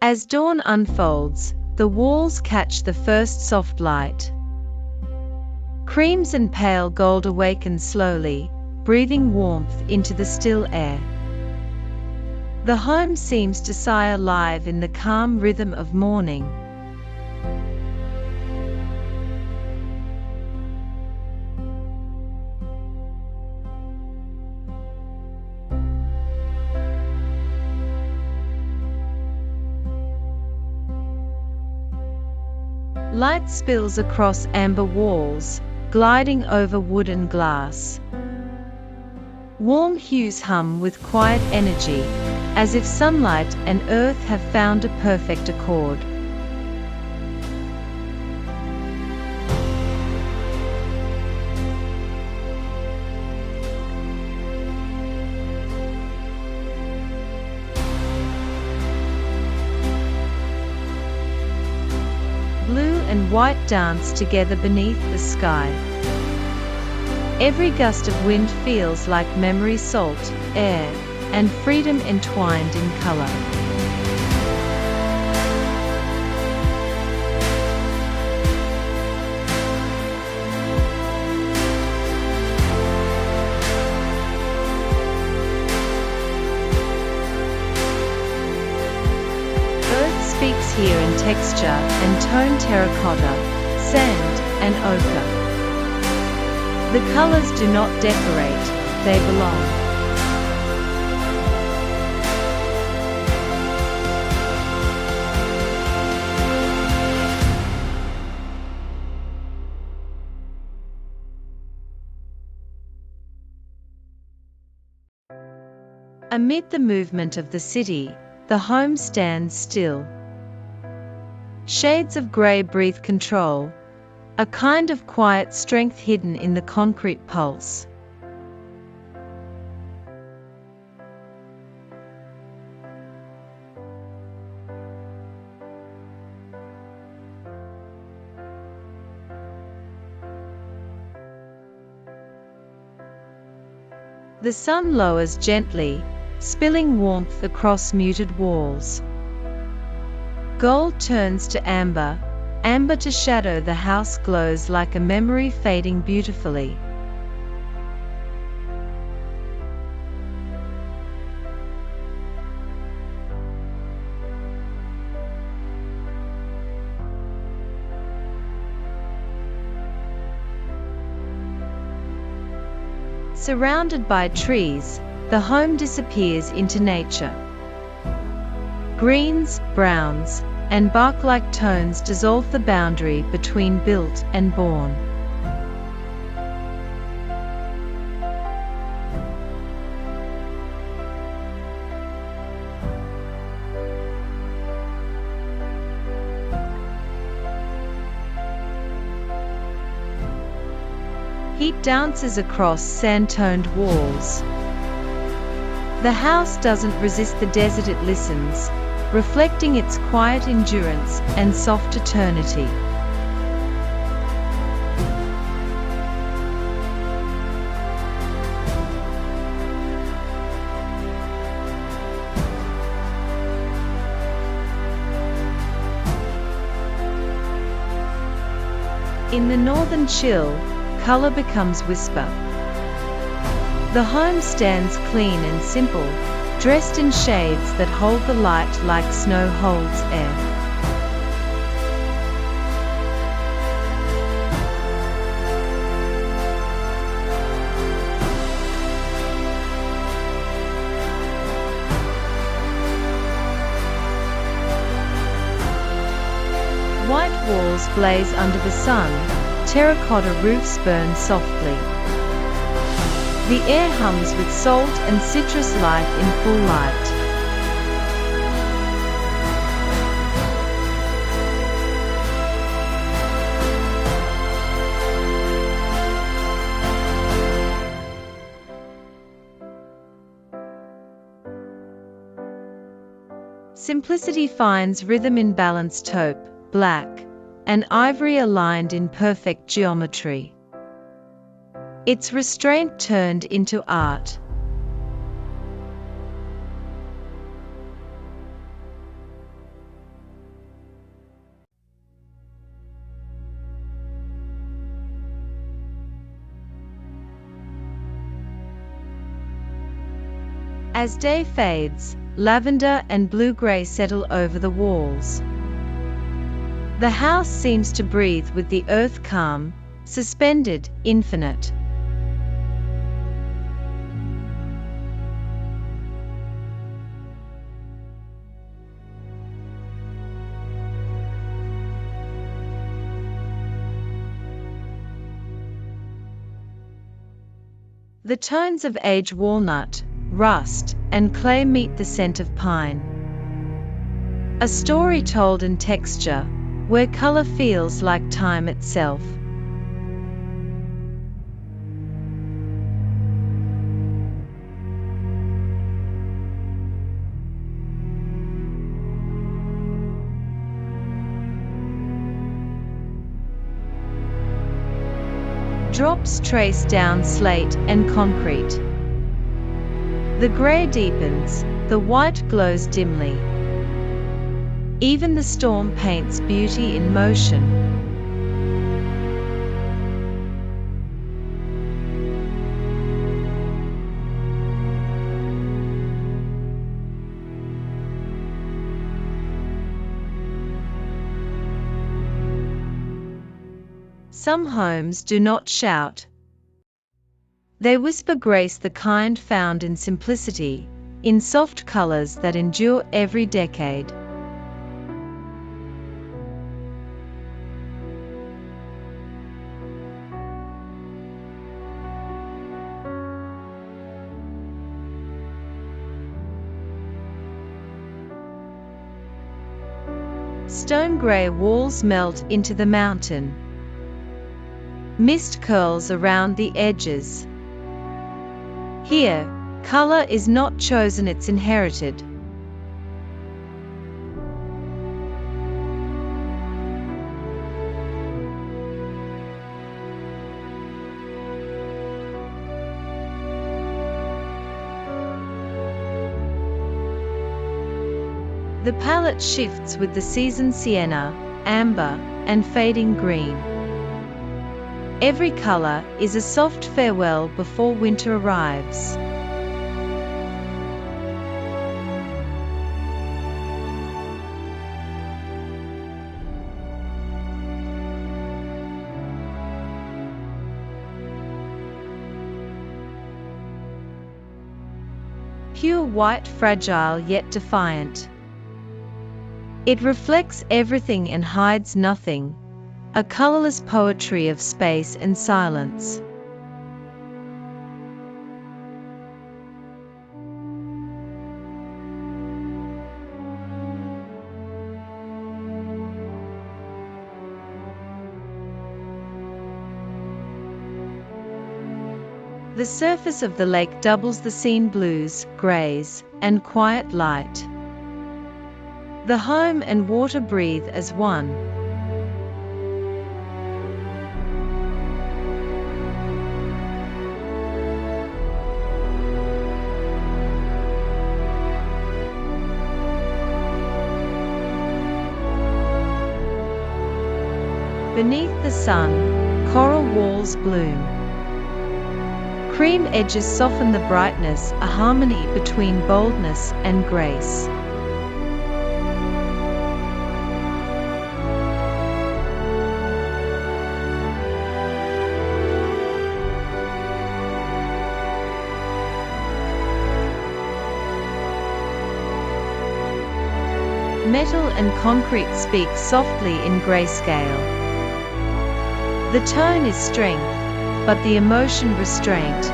As dawn unfolds, the walls catch the first soft light. Creams and pale gold awaken slowly, breathing warmth into the still air. The home seems to sigh alive in the calm rhythm of morning. Light spills across amber walls, gliding over wood and glass. Warm hues hum with quiet energy, as if sunlight and earth have found a perfect accord. Blue and white dance together beneath the sky. Every gust of wind feels like memory, salt, air, and freedom entwined in color. Speaks here in texture and tone: terracotta, sand, and ochre. The colors do not decorate, they belong. Amid the movement of the city, the home stands still. Shades of grey breathe control, a kind of quiet strength hidden in the concrete pulse. The sun lowers gently, spilling warmth across muted walls. Gold turns to amber, amber to shadow. The house glows like a memory fading beautifully. Surrounded by trees, the home disappears into nature. Greens, browns, and bark-like tones dissolve the boundary between built and born. Heat dances across sand-toned walls. The house doesn't resist the desert, it listens, reflecting its quiet endurance and soft eternity. In the northern chill, color becomes whisper. The home stands clean and simple, dressed in shades that hold the light like snow holds air. White walls blaze under the sun, terracotta roofs burn softly. The air hums with salt and citrus life in full light. Simplicity finds rhythm in balanced taupe, black, and ivory aligned in perfect geometry. Its restraint turned into art. As day fades, lavender and blue-gray settle over the walls. The house seems to breathe with the earth calm, suspended, infinite. The tones of aged walnut, rust, and clay meet the scent of pine. A story told in texture, where color feels like time itself. Drops trace down slate and concrete. The gray deepens, the white glows dimly. Even the storm paints beauty in motion. Some homes do not shout. They whisper grace, the kind found in simplicity, in soft colors that endure every decade. Stone gray walls melt into the mountain. Mist curls around the edges. Here, color is not chosen, it's inherited. The palette shifts with the season: sienna, amber, and fading green. Every color is a soft farewell before winter arrives. Pure white, fragile yet defiant. It reflects everything and hides nothing. A colorless poetry of space and silence. The surface of the lake doubles the scene: blues, grays, and quiet light. The home and water breathe as one. Beneath the sun, coral walls bloom. Cream edges soften the brightness, a harmony between boldness and grace. Metal and concrete speak softly in grayscale. The tone is strength, but the emotion restraint.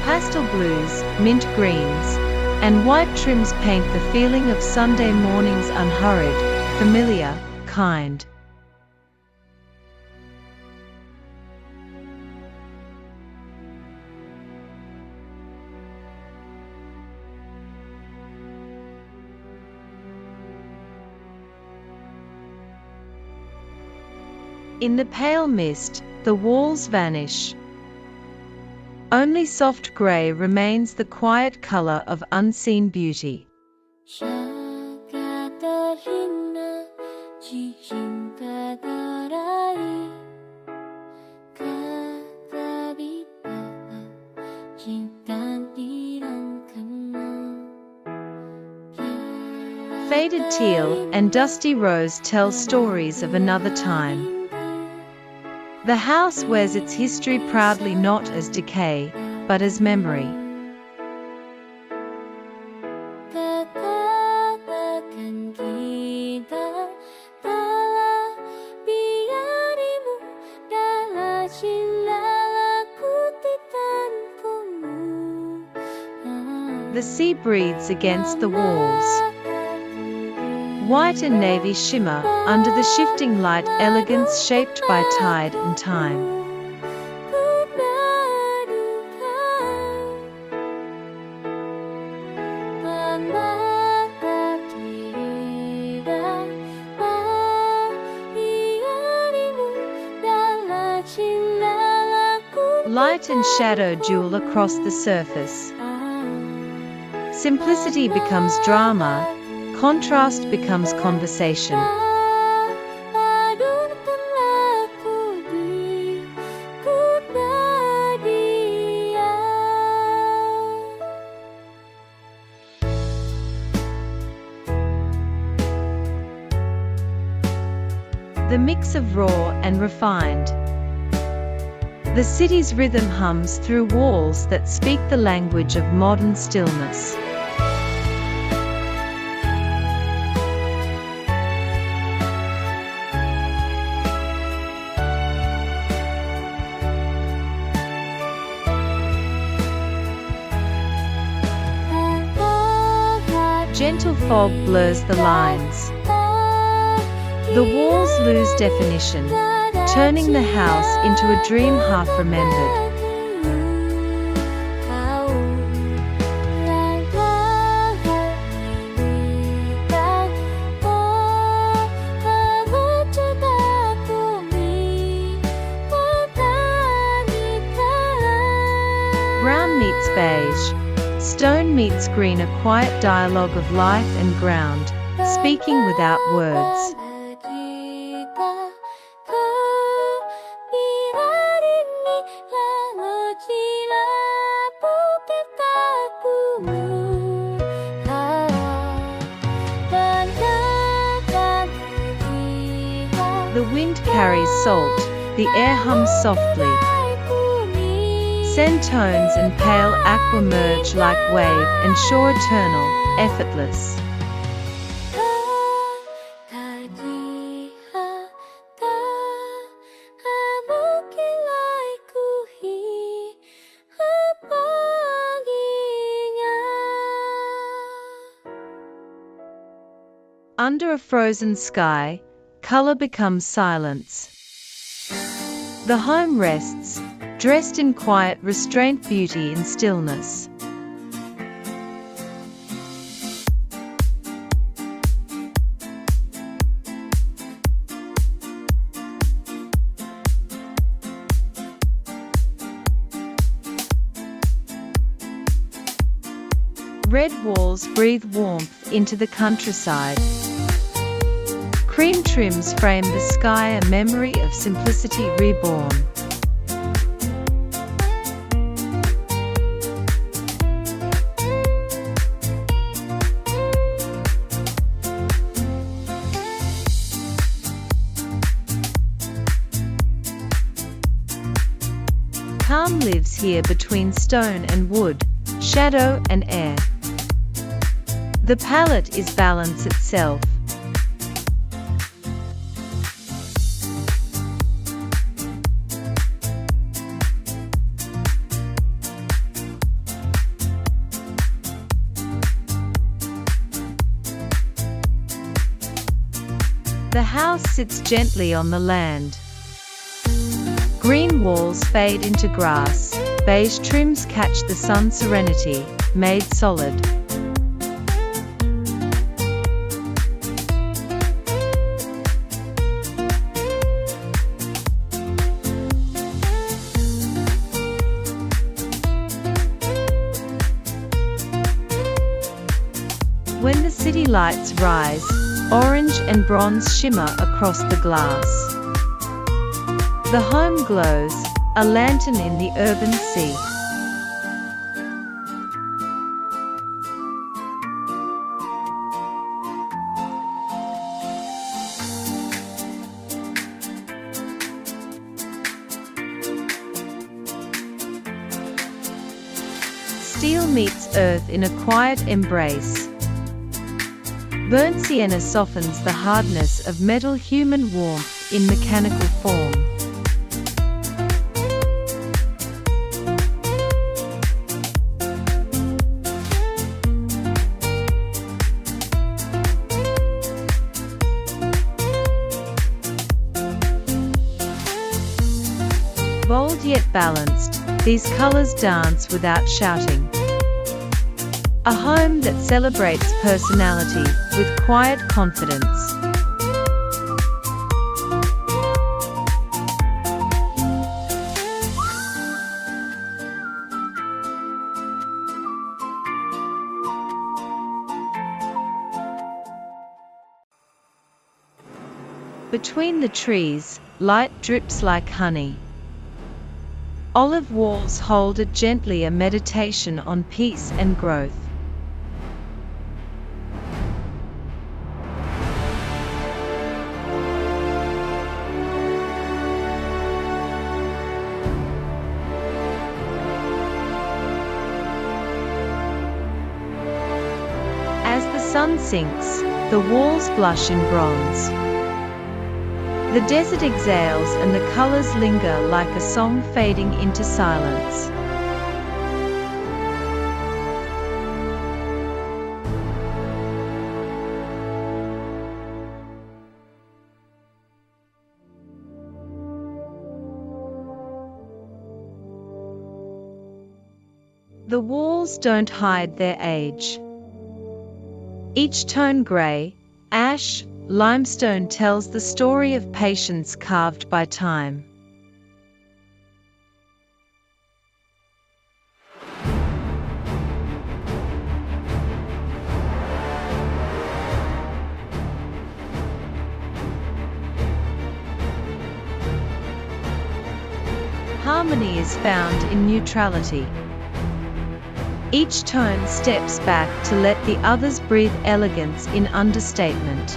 Pastel blues, mint greens, and white trims paint the feeling of Sunday mornings: unhurried, familiar, kind. In the pale mist, the walls vanish. Only soft gray remains, the quiet color of unseen beauty. Faded teal and dusty rose tell stories of another time. The house wears its history proudly, not as decay, but as memory. The sea breathes against the walls. White and navy shimmer under the shifting light, elegance shaped by tide and time. Light and shadow duel across the surface. Simplicity becomes drama, contrast becomes conversation. The mix of raw and refined. The city's rhythm hums through walls that speak the language of modern stillness. Gentle fog blurs the lines. The walls lose definition, turning the house into a dream half remembered. Brown meets beige. Stone meets green, a quiet dialogue of life and ground, speaking without words. The wind carries salt, the air hums softly. Sand tones and pale aqua merge like wave and shore, eternal, effortless. Under a frozen sky, color becomes silence. The home rests, dressed in quiet restraint, beauty in stillness. Red walls breathe warmth into the countryside. Cream trims frame the sky, a memory of simplicity reborn. Calm lives here between stone and wood, shadow and air. The palette is balance itself. The house sits gently on the land. Green walls fade into grass, beige trims catch the sun's serenity, made solid. lights rise, orange and bronze shimmer across the glass. The home glows, a lantern in the urban sea. Steel meets earth in a quiet embrace. Burnt sienna softens the hardness of metal, human warmth in mechanical form. Bold yet balanced, these colors dance without shouting. A home that celebrates personality with quiet confidence. Between the trees, light drips like honey. Olive walls hold it gently, a meditation on peace and growth. As the sun sinks, the walls blush in bronze. The desert exhales and the colors linger like a song fading into silence. The walls don't hide their age. Each tone gray, ash, limestone tells the story of patience carved by time. Harmony is found in neutrality. Each tone steps back to let the others breathe, elegance in understatement.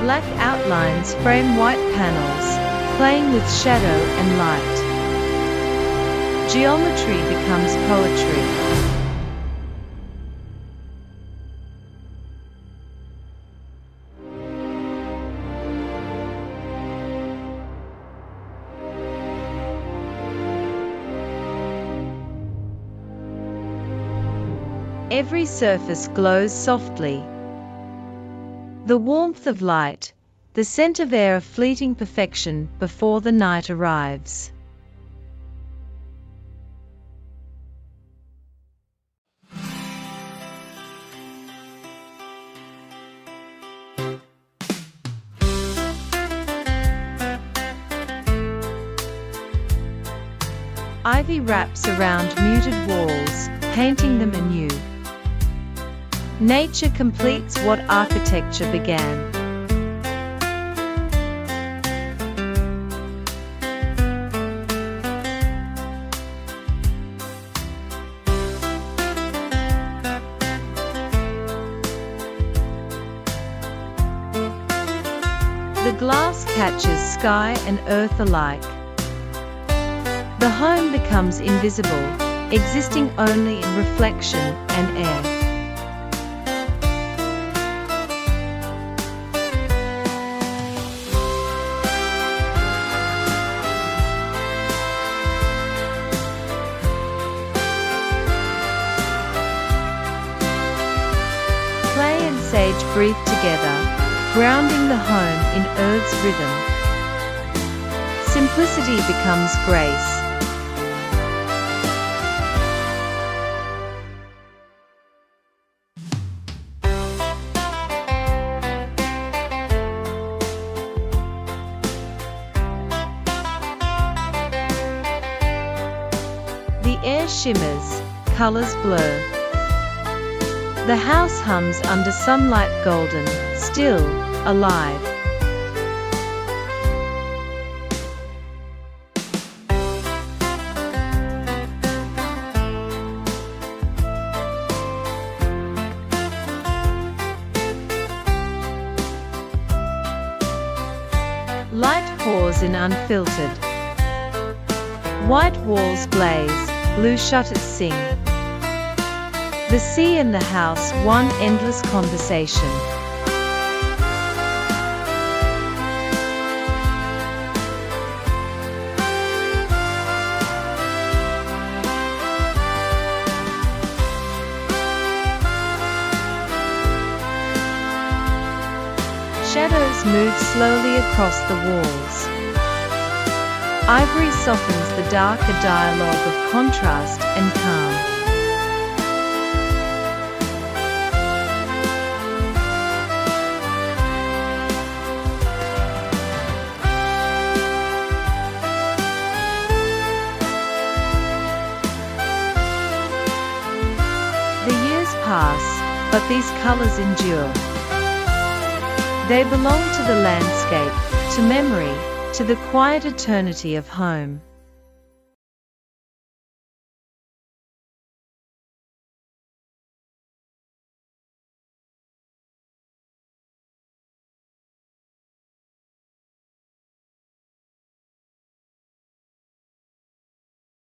Black outlines frame white panels, playing with shadow and light. Geometry becomes poetry. Every surface glows softly. The warmth of light, the scent of air, a fleeting perfection before the night arrives. Ivy wraps around muted walls, painting them anew. Nature completes what architecture began. The glass catches sky and earth alike. The home becomes invisible, existing only in reflection and air. Play and sage breathe together, grounding the home in earth's rhythm. Simplicity becomes grace. air shimmers, colors blur. The house hums under sunlight, golden, still, alive. Light pours in unfiltered. White walls blaze, blue shutters sing. The sea and the house, one endless conversation. Shadows move slowly across the walls. Ivory softens the dark, a dialogue of contrast and calm. The years pass, but these colors endure. They belong to the landscape, to memory, to the quiet eternity of home.